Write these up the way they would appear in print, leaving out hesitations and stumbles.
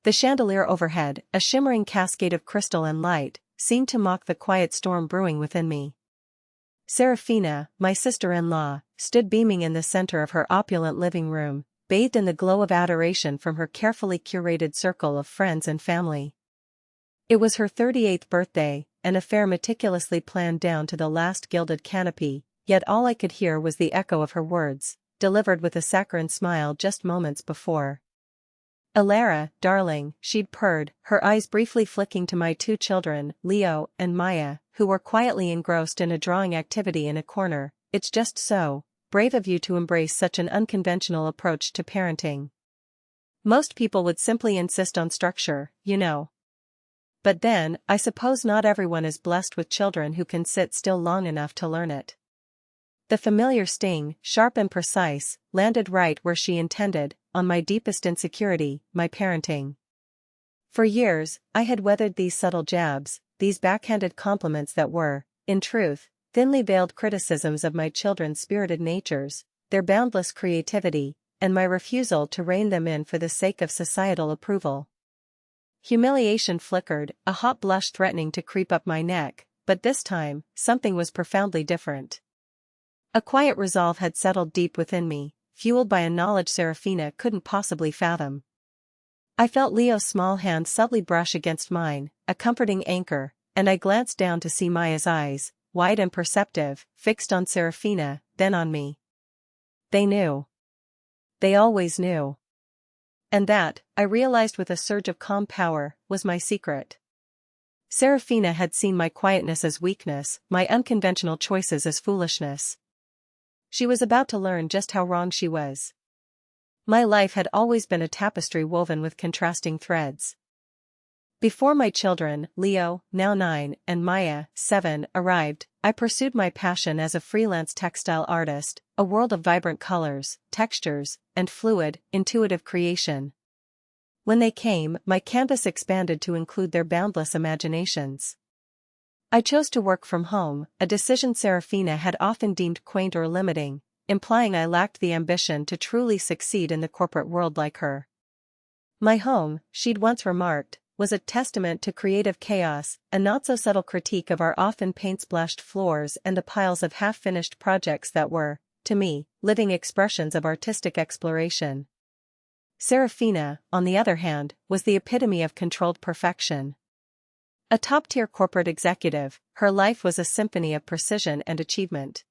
The chandelier overhead, a shimmering cascade of crystal and light, seemed to mock the quiet storm brewing within me. Seraphina, my sister-in-law, stood beaming in the center of her opulent living room, bathed in the glow of adoration from her carefully curated circle of friends and family. It was her 38th birthday, an affair meticulously planned down to the last gilded canopy, yet all I could hear was the echo of her words, delivered with a saccharine smile just moments before. "Elara, darling," she'd purred, her eyes briefly flicking to my two children, Leo and Maya, who were quietly engrossed in a drawing activity in a corner. "It's just so brave of you to embrace such an unconventional approach to parenting. Most people would simply insist on structure, you know. But then, I suppose not everyone is blessed with children who can sit still long enough to learn it." The familiar sting, sharp and precise, landed right where she intended, on my deepest insecurity, my parenting. For years, I had weathered these subtle jabs, these backhanded compliments that were, in truth, thinly veiled criticisms of my children's spirited natures, their boundless creativity, and my refusal to rein them in for the sake of societal approval. Humiliation flickered, a hot blush threatening to creep up my neck, but this time, something was profoundly different. A quiet resolve had settled deep within me, fueled by a knowledge Seraphina couldn't possibly fathom. I felt Leo's small hand subtly brush against mine, a comforting anchor, and I glanced down to see Maya's eyes, wide and perceptive, fixed on Seraphina, then on me. They knew. They always knew. And that, I realized with a surge of calm power, was my secret. Seraphina had seen my quietness as weakness, my unconventional choices as foolishness. She was about to learn just how wrong she was. My life had always been a tapestry woven with contrasting threads. Before my children, Leo, now 9, and Maya, 7, arrived, I pursued my passion as a freelance textile artist, a world of vibrant colors, textures, and fluid, intuitive creation. When they came, my canvas expanded to include their boundless imaginations. I chose to work from home, a decision Seraphina had often deemed quaint or limiting, implying I lacked the ambition to truly succeed in the corporate world like her. My home, she'd once remarked, was a testament to creative chaos, a not-so-subtle critique of our often paint-splashed floors and the piles of half-finished projects that were, to me, living expressions of artistic exploration. Seraphina, on the other hand, was the epitome of controlled perfection. A top-tier corporate executive, her life was a symphony of precision and achievement.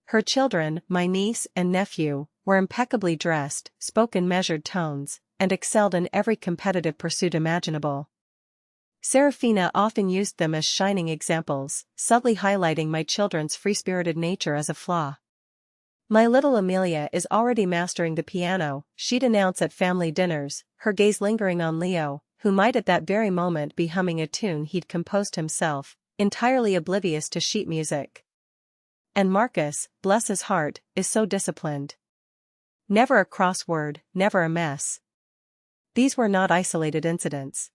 Her children, my niece and nephew, were impeccably dressed, spoke in measured tones, and excelled in every competitive pursuit imaginable. Seraphina often used them as shining examples, subtly highlighting my children's free-spirited nature as a flaw. "My little Amelia is already mastering the piano," she'd announce at family dinners, her gaze lingering on Leo, who might at that very moment be humming a tune he'd composed himself, entirely oblivious to sheet music. "And Marcus, bless his heart, is so disciplined. Never a crossword, never a mess." These were not isolated incidents.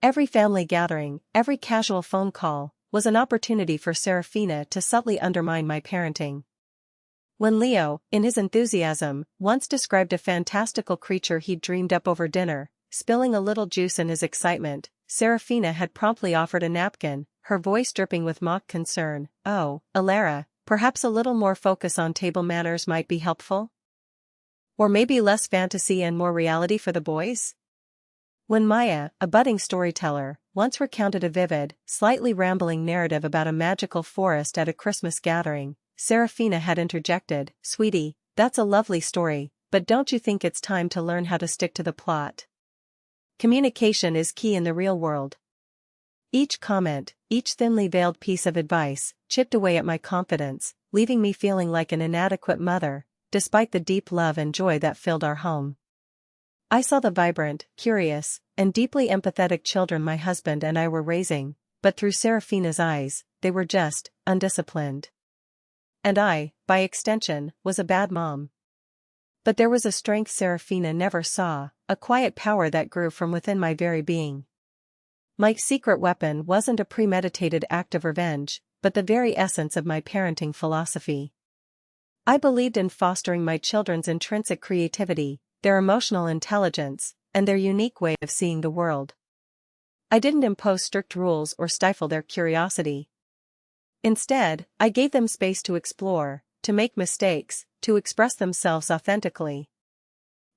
Every family gathering, every casual phone call, was an opportunity for Seraphina to subtly undermine my parenting. When Leo, in his enthusiasm, once described a fantastical creature he'd dreamed up over dinner, spilling a little juice in his excitement, Seraphina had promptly offered a napkin, her voice dripping with mock concern. "Oh, Elara, perhaps a little more focus on table manners might be helpful? Or maybe less fantasy and more reality for the boys?" When Maya, a budding storyteller, once recounted a vivid, slightly rambling narrative about a magical forest at a Christmas gathering, Seraphina had interjected, "Sweetie, that's a lovely story, but don't you think it's time to learn how to stick to the plot? Communication is key in the real world." Each comment, each thinly veiled piece of advice, chipped away at my confidence, leaving me feeling like an inadequate mother, despite the deep love and joy that filled our home. I saw the vibrant, curious, and deeply empathetic children my husband and I were raising, but through Seraphina's eyes, they were just, undisciplined. And I, by extension, was a bad mom. But there was a strength Seraphina never saw, a quiet power that grew from within my very being. My secret weapon wasn't a premeditated act of revenge, but the very essence of my parenting philosophy. I believed in fostering my children's intrinsic creativity, their emotional intelligence, and their unique way of seeing the world. I didn't impose strict rules or stifle their curiosity. Instead, I gave them space to explore, to make mistakes, to express themselves authentically.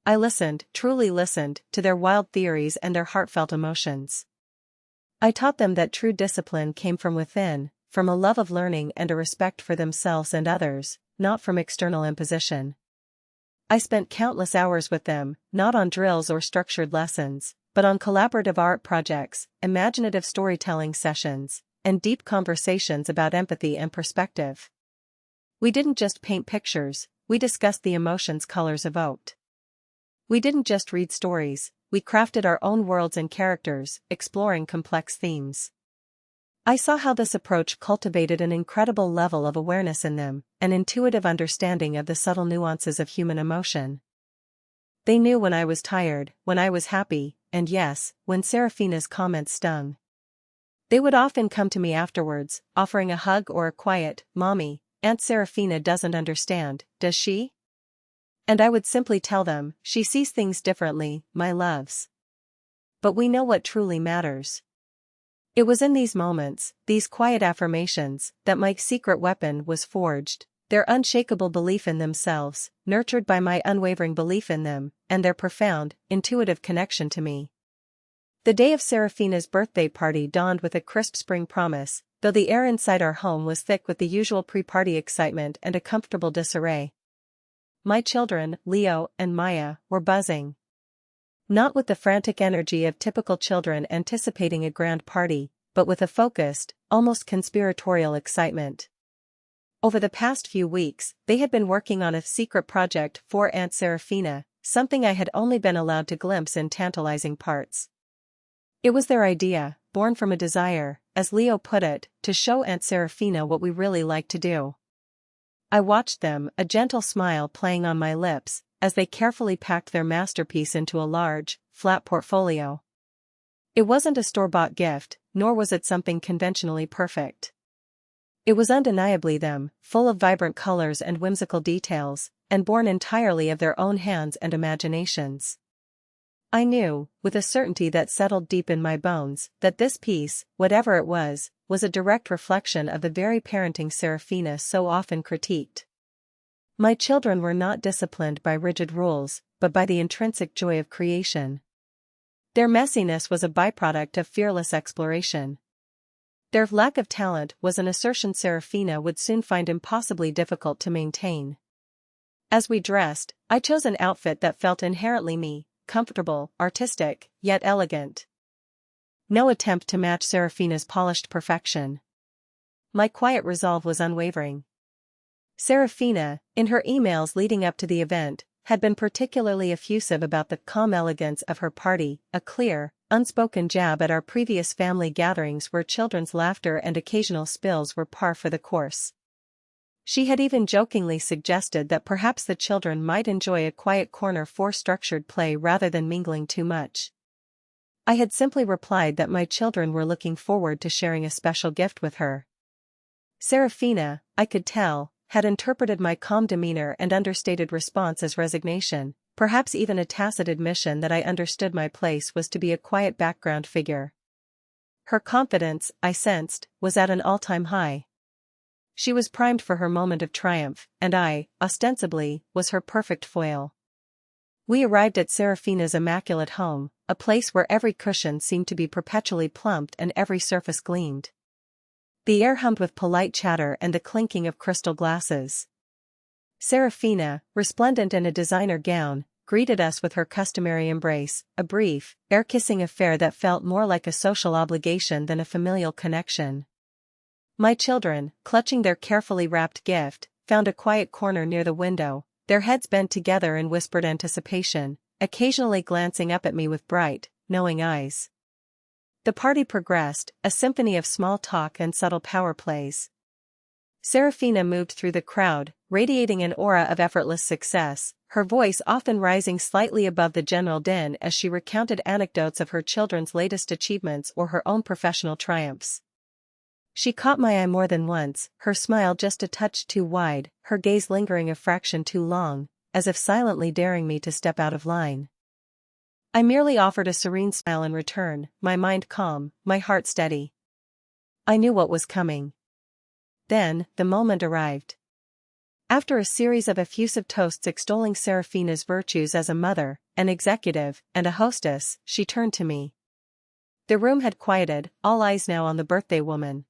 I listened, truly listened, to their wild theories and their heartfelt emotions. I taught them that true discipline came from within, from a love of learning and a respect for themselves and others, not from external imposition. I spent countless hours with them, not on drills or structured lessons, but on collaborative art projects, imaginative storytelling sessions, and deep conversations about empathy and perspective. We didn't just paint pictures, we discussed the emotions colors evoked. We didn't just read stories, we crafted our own worlds and characters, exploring complex themes. I saw how this approach cultivated an incredible level of awareness in them, an intuitive understanding of the subtle nuances of human emotion. They knew when I was tired, when I was happy, and yes, when Seraphina's comments stung. They would often come to me afterwards, offering a hug or a quiet, "Mommy, Aunt Seraphina doesn't understand, does she?" And I would simply tell them, "She sees things differently, my loves." But we know what truly matters. It was in these moments, these quiet affirmations, that my secret weapon was forged, their unshakable belief in themselves, nurtured by my unwavering belief in them, and their profound, intuitive connection to me. The day of Seraphina's birthday party dawned with a crisp spring promise, though the air inside our home was thick with the usual pre-party excitement and a comfortable disarray. My children, Leo and Maya, were buzzing. Not with the frantic energy of typical children anticipating a grand party, but with a focused, almost conspiratorial excitement. Over the past few weeks, they had been working on a secret project for Aunt Seraphina, something I had only been allowed to glimpse in tantalizing parts. It was their idea, born from a desire, as Leo put it, to show Aunt Seraphina what we really like to do. I watched them, a gentle smile playing on my lips, as they carefully packed their masterpiece into a large, flat portfolio. It wasn't a store-bought gift, nor was it something conventionally perfect. It was undeniably them, full of vibrant colors and whimsical details, and born entirely of their own hands and imaginations. I knew, with a certainty that settled deep in my bones, that this piece, whatever it was a direct reflection of the very parenting Seraphina so often critiqued. My children were not disciplined by rigid rules, but by the intrinsic joy of creation. Their messiness was a byproduct of fearless exploration. Their lack of talent was an assertion Seraphina would soon find impossibly difficult to maintain. As we dressed, I chose an outfit that felt inherently me, comfortable, artistic, yet elegant. No attempt to match Seraphina's polished perfection. My quiet resolve was unwavering. Seraphina, in her emails leading up to the event, had been particularly effusive about the calm elegance of her party, a clear, unspoken jab at our previous family gatherings where children's laughter and occasional spills were par for the course. She had even jokingly suggested that perhaps the children might enjoy a quiet corner for structured play rather than mingling too much. I had simply replied that my children were looking forward to sharing a special gift with her. Seraphina, I could tell, had interpreted my calm demeanor and understated response as resignation, perhaps even a tacit admission that I understood my place was to be a quiet background figure. Her confidence, I sensed, was at an all-time high. She was primed for her moment of triumph, and I, ostensibly, was her perfect foil. We arrived at Seraphina's immaculate home, a place where every cushion seemed to be perpetually plumped and every surface gleamed. The air hummed with polite chatter and the clinking of crystal glasses. Seraphina, resplendent in a designer gown, greeted us with her customary embrace, a brief, air-kissing affair that felt more like a social obligation than a familial connection. My children, clutching their carefully wrapped gift, found a quiet corner near the window, their heads bent together in whispered anticipation, occasionally glancing up at me with bright, knowing eyes. The party progressed, a symphony of small talk and subtle power plays. Seraphina moved through the crowd, radiating an aura of effortless success, her voice often rising slightly above the general din as she recounted anecdotes of her children's latest achievements or her own professional triumphs. She caught my eye more than once, her smile just a touch too wide, her gaze lingering a fraction too long, as if silently daring me to step out of line. I merely offered a serene smile in return, my mind calm, my heart steady. I knew what was coming. Then, the moment arrived. After a series of effusive toasts extolling Seraphina's virtues as a mother, an executive, and a hostess, she turned to me. The room had quieted, all eyes now on the birthday woman.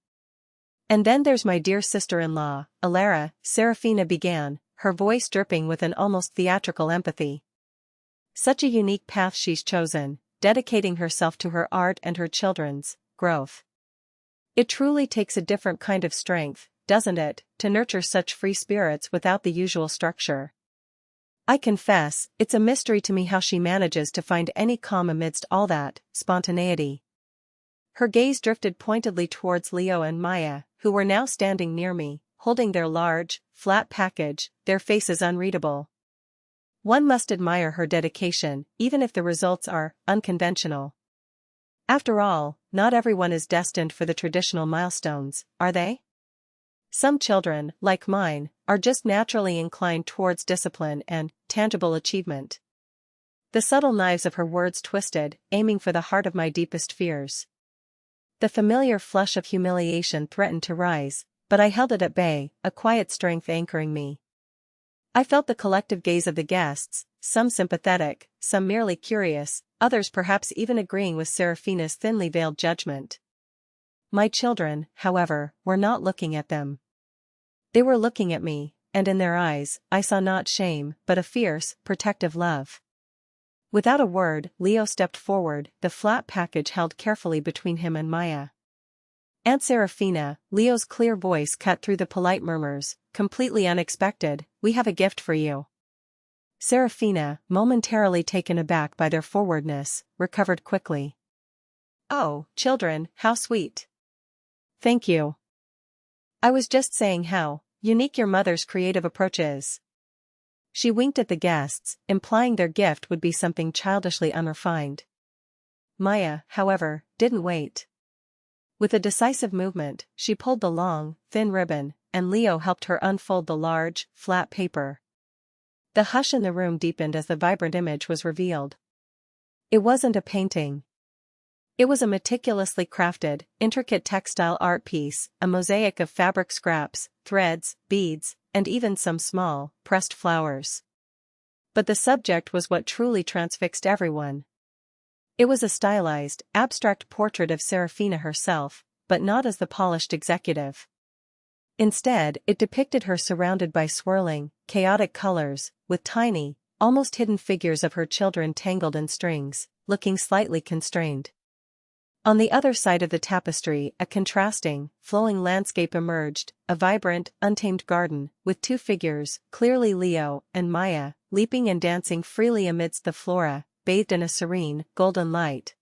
"And then there's my dear sister-in-law, Elara," Seraphina began, her voice dripping with an almost theatrical empathy. "Such a unique path she's chosen, dedicating herself to her art and her children's growth. It truly takes a different kind of strength, doesn't it, to nurture such free spirits without the usual structure. I confess, it's a mystery to me how she manages to find any calm amidst all that spontaneity." Her gaze drifted pointedly towards Leo and Maya, who were now standing near me, holding their large, flat package, their faces unreadable. One must admire her dedication, even if the results are unconventional. After all, not everyone is destined for the traditional milestones, are they? Some children, like mine, are just naturally inclined towards discipline and tangible achievement. The subtle knives of her words twisted, aiming for the heart of my deepest fears. The familiar flush of humiliation threatened to rise, but I held it at bay, a quiet strength anchoring me. I felt the collective gaze of the guests, some sympathetic, some merely curious, others perhaps even agreeing with Seraphina's thinly veiled judgment. My children, however, were not looking at them. They were looking at me, and in their eyes, I saw not shame, but a fierce, protective love. Without a word, Leo stepped forward, the flat package held carefully between him and Maya. "Aunt Seraphina," Leo's clear voice cut through the polite murmurs, "completely unexpected, we have a gift for you." Seraphina, momentarily taken aback by their forwardness, recovered quickly. "Oh, children, how sweet. Thank you. I was just saying how unique your mother's creative approach is." She winked at the guests, implying their gift would be something childishly unrefined. Maya, however, didn't wait. With a decisive movement, she pulled the long, thin ribbon, and Leo helped her unfold the large, flat paper. The hush in the room deepened as the vibrant image was revealed. It wasn't a painting. It was a meticulously crafted, intricate textile art piece, a mosaic of fabric scraps, threads, beads, and even some small, pressed flowers. But the subject was what truly transfixed everyone. It was a stylized, abstract portrait of Seraphina herself, but not as the polished executive. Instead, it depicted her surrounded by swirling, chaotic colors, with tiny, almost hidden figures of her children tangled in strings, looking slightly constrained. On the other side of the tapestry, a contrasting, flowing landscape emerged, a vibrant, untamed garden, with two figures, clearly Leo and Maya, leaping and dancing freely amidst the flora, bathed in a serene, golden light.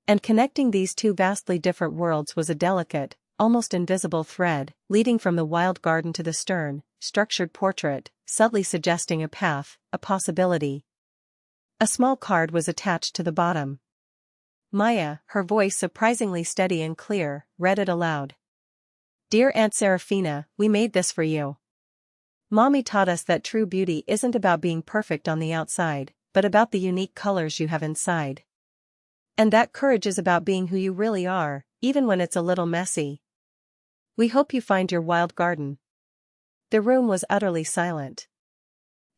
And connecting these two vastly different worlds was a delicate, almost invisible thread, leading from the wild garden to the stern, structured portrait, subtly suggesting a path, a possibility. A small card was attached to the bottom. Maya, her voice surprisingly steady and clear, read it aloud. "Dear Aunt Seraphina, we made this for you. Mommy taught us that true beauty isn't about being perfect on the outside, but about the unique colors you have inside. And that courage is about being who you really are, even when it's a little messy. We hope you find your wild garden." The room was utterly silent.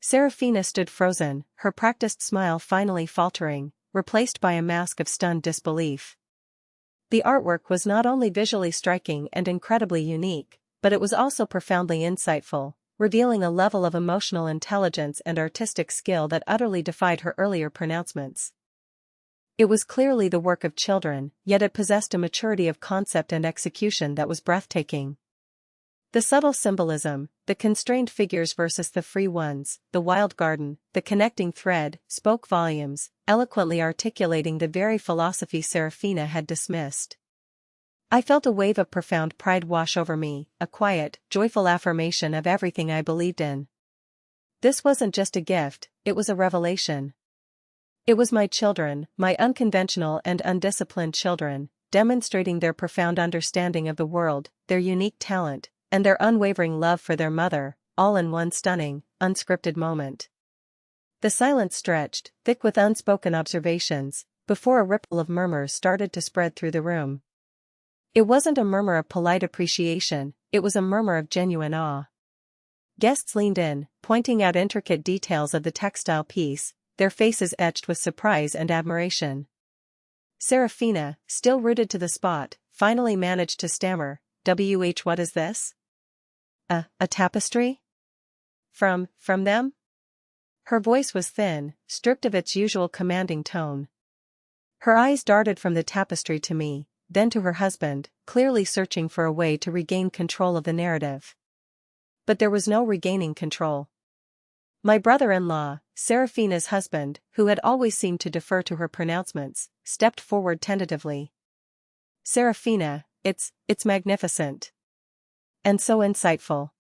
Seraphina stood frozen, her practiced smile finally faltering, replaced by a mask of stunned disbelief. The artwork was not only visually striking and incredibly unique, but it was also profoundly insightful, revealing a level of emotional intelligence and artistic skill that utterly defied her earlier pronouncements. It was clearly the work of children, yet it possessed a maturity of concept and execution that was breathtaking. The subtle symbolism, the constrained figures versus the free ones, the wild garden, the connecting thread, spoke volumes, eloquently articulating the very philosophy Seraphina had dismissed. I felt a wave of profound pride wash over me, a quiet, joyful affirmation of everything I believed in. This wasn't just a gift, it was a revelation. It was my children, my unconventional and undisciplined children, demonstrating their profound understanding of the world, their unique talent, and their unwavering love for their mother, all in one stunning, unscripted moment. The silence stretched, thick with unspoken observations, before a ripple of murmurs started to spread through the room. It wasn't a murmur of polite appreciation, it was a murmur of genuine awe. Guests leaned in, pointing out intricate details of the textile piece, their faces etched with surprise and admiration. Seraphina, still rooted to the spot, finally managed to stammer, what is this? A tapestry? From them? Her voice was thin, stripped of its usual commanding tone. Her eyes darted from the tapestry to me, then to her husband, clearly searching for a way to regain control of the narrative. But there was no regaining control. My brother-in-law, Seraphina's husband, who had always seemed to defer to her pronouncements, stepped forward tentatively. Seraphina, it's magnificent. And so insightful.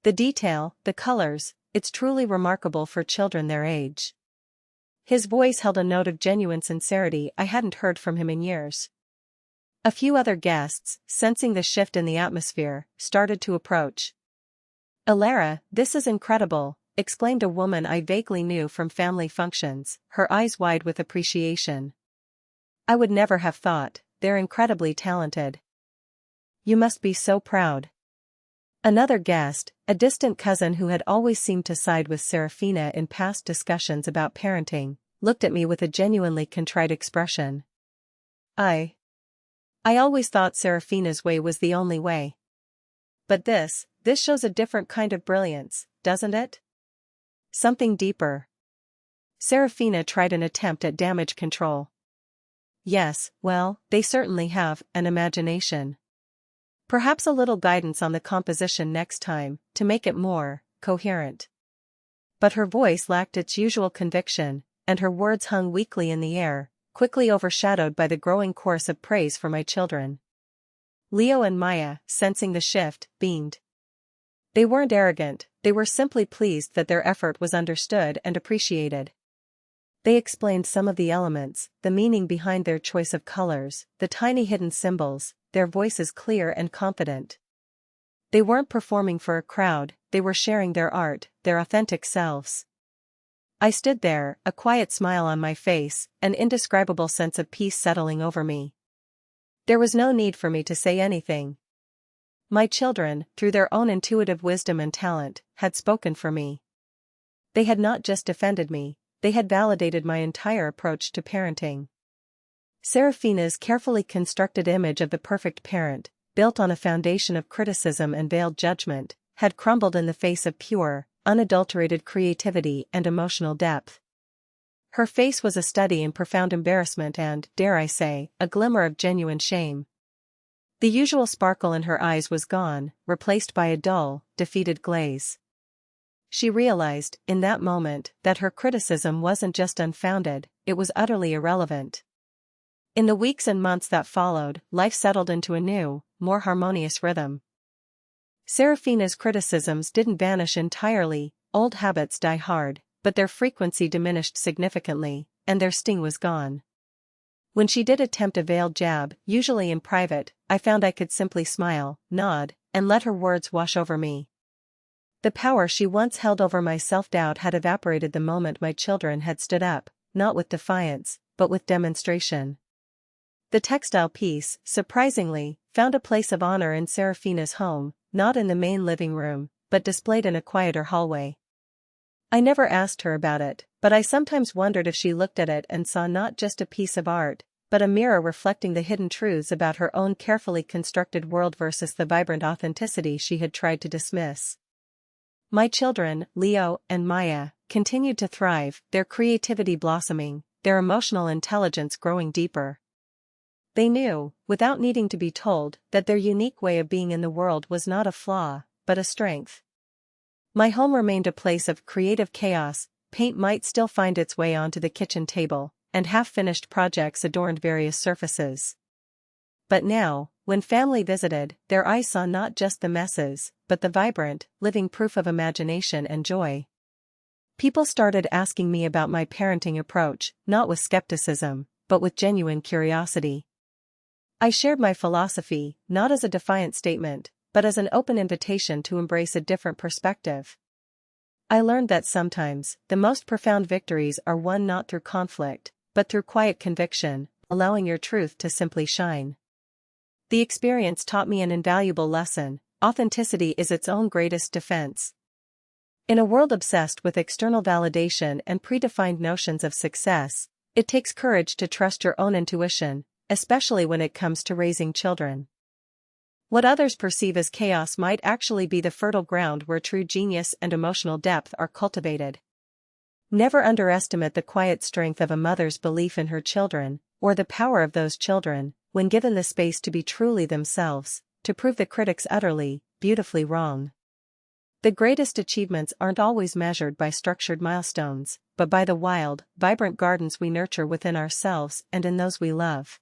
The detail, the colors, it's truly remarkable for children their age. His voice held a note of genuine sincerity I hadn't heard from him in years. A few other guests, sensing the shift in the atmosphere, started to approach. Elara, this is incredible, exclaimed a woman I vaguely knew from family functions, her eyes wide with appreciation. I would never have thought, they're incredibly talented. You must be so proud. Another guest, a distant cousin who had always seemed to side with Seraphina in past discussions about parenting, looked at me with a genuinely contrite expression. I always thought Seraphina's way was the only way. But this shows a different kind of brilliance, doesn't it? Something deeper. Seraphina tried an attempt at damage control. Yes, well, they certainly have an imagination. Perhaps a little guidance on the composition next time, to make it more coherent. But her voice lacked its usual conviction, and her words hung weakly in the air, quickly overshadowed by the growing chorus of praise for my children. Leo and Maya, sensing the shift, beamed. They weren't arrogant, they were simply pleased that their effort was understood and appreciated. They explained some of the elements, the meaning behind their choice of colors, the tiny hidden symbols, their voices clear and confident. They weren't performing for a crowd, they were sharing their art, their authentic selves. I stood there, a quiet smile on my face, an indescribable sense of peace settling over me. There was no need for me to say anything. My children, through their own intuitive wisdom and talent, had spoken for me. They had not just defended me, they had validated my entire approach to parenting. Seraphina's carefully constructed image of the perfect parent, built on a foundation of criticism and veiled judgment, had crumbled in the face of pure, unadulterated creativity and emotional depth. Her face was a study in profound embarrassment and, dare I say, a glimmer of genuine shame. The usual sparkle in her eyes was gone, replaced by a dull, defeated glaze. She realized, in that moment, that her criticism wasn't just unfounded, it was utterly irrelevant. In the weeks and months that followed, life settled into a new, more harmonious rhythm. Seraphina's criticisms didn't vanish entirely, old habits die hard, but their frequency diminished significantly, and their sting was gone. When she did attempt a veiled jab, usually in private, I found I could simply smile, nod, and let her words wash over me. The power she once held over my self-doubt had evaporated the moment my children had stood up, not with defiance, but with demonstration. The textile piece, surprisingly, found a place of honor in Seraphina's home, not in the main living room, but displayed in a quieter hallway. I never asked her about it, but I sometimes wondered if she looked at it and saw not just a piece of art, but a mirror reflecting the hidden truths about her own carefully constructed world versus the vibrant authenticity she had tried to dismiss. My children, Leo and Maya, continued to thrive, their creativity blossoming, their emotional intelligence growing deeper. They knew, without needing to be told, that their unique way of being in the world was not a flaw, but a strength. My home remained a place of creative chaos, paint might still find its way onto the kitchen table, and half-finished projects adorned various surfaces. But now, when family visited, their eyes saw not just the messes, but the vibrant, living proof of imagination and joy. People started asking me about my parenting approach, not with skepticism, but with genuine curiosity. I shared my philosophy, not as a defiant statement, but as an open invitation to embrace a different perspective. I learned that sometimes, the most profound victories are won not through conflict, but through quiet conviction, allowing your truth to simply shine. The experience taught me an invaluable lesson: authenticity is its own greatest defense. In a world obsessed with external validation and predefined notions of success, it takes courage to trust your own intuition, especially when it comes to raising children. What others perceive as chaos might actually be the fertile ground where true genius and emotional depth are cultivated. Never underestimate the quiet strength of a mother's belief in her children, or the power of those children, when given the space to be truly themselves, to prove the critics utterly, beautifully wrong. The greatest achievements aren't always measured by structured milestones, but by the wild, vibrant gardens we nurture within ourselves and in those we love.